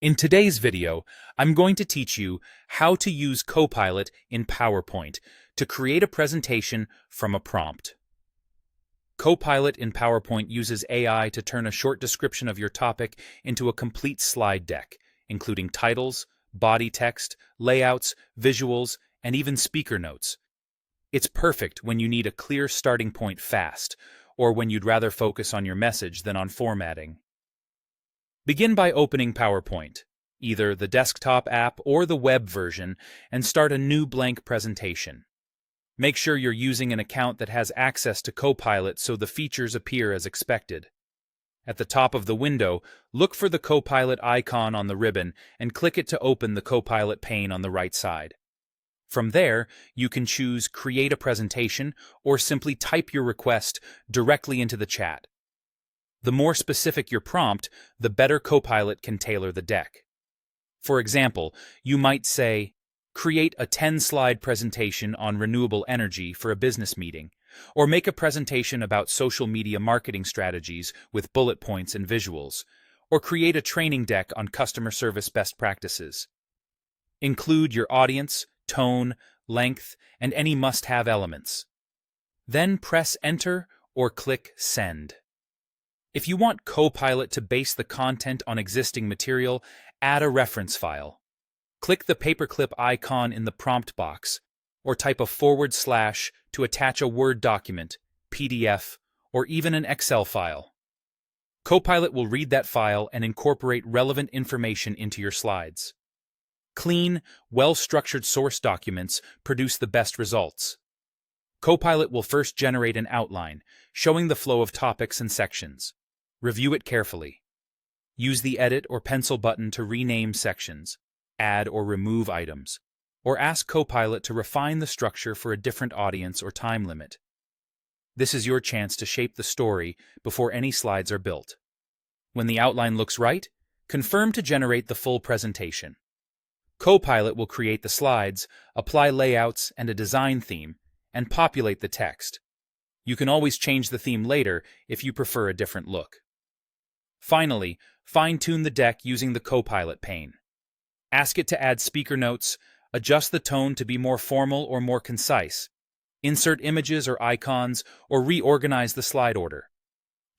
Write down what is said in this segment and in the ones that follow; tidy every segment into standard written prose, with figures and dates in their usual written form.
In today's video, I'm going to teach you how to use Copilot in PowerPoint to create a presentation from a prompt. Copilot in PowerPoint uses AI to turn a short description of your topic into a complete slide deck, including titles, body text, layouts, visuals, and even speaker notes. It's perfect when you need a clear starting point fast, or when you'd rather focus on your message than on formatting. Begin by opening PowerPoint, either the desktop app or the web version, and start a new blank presentation. Make sure you're using an account that has access to Copilot so the features appear as expected. At the top of the window, look for the Copilot icon on the ribbon and click it to open the Copilot pane on the right side. From there, you can choose Create a Presentation or simply type your request directly into the chat. The more specific your prompt, the better Copilot can tailor the deck. For example, you might say, create a 10-slide presentation on renewable energy for a business meeting, or make a presentation about social media marketing strategies with bullet points and visuals, or create a training deck on customer service best practices. Include your audience, tone, length, and any must-have elements. Then press Enter or click Send. If you want Copilot to base the content on existing material, add a reference file. Click the paperclip icon in the prompt box, or type a / to attach a Word document, PDF, or even an Excel file. Copilot will read that file and incorporate relevant information into your slides. Clean, well-structured source documents produce the best results. Copilot will first generate an outline, showing the flow of topics and sections. Review it carefully. Use the Edit or Pencil button to rename sections, add or remove items, or ask Copilot to refine the structure for a different audience or time limit. This is your chance to shape the story before any slides are built. When the outline looks right, confirm to generate the full presentation. Copilot will create the slides, apply layouts and a design theme, and populate the text. You can always change the theme later if you prefer a different look. Finally, fine-tune the deck using the Copilot pane. Ask it to add speaker notes, adjust the tone to be more formal or more concise, insert images or icons, or reorganize the slide order.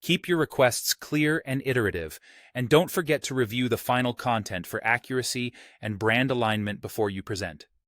Keep your requests clear and iterative, and don't forget to review the final content for accuracy and brand alignment before you present.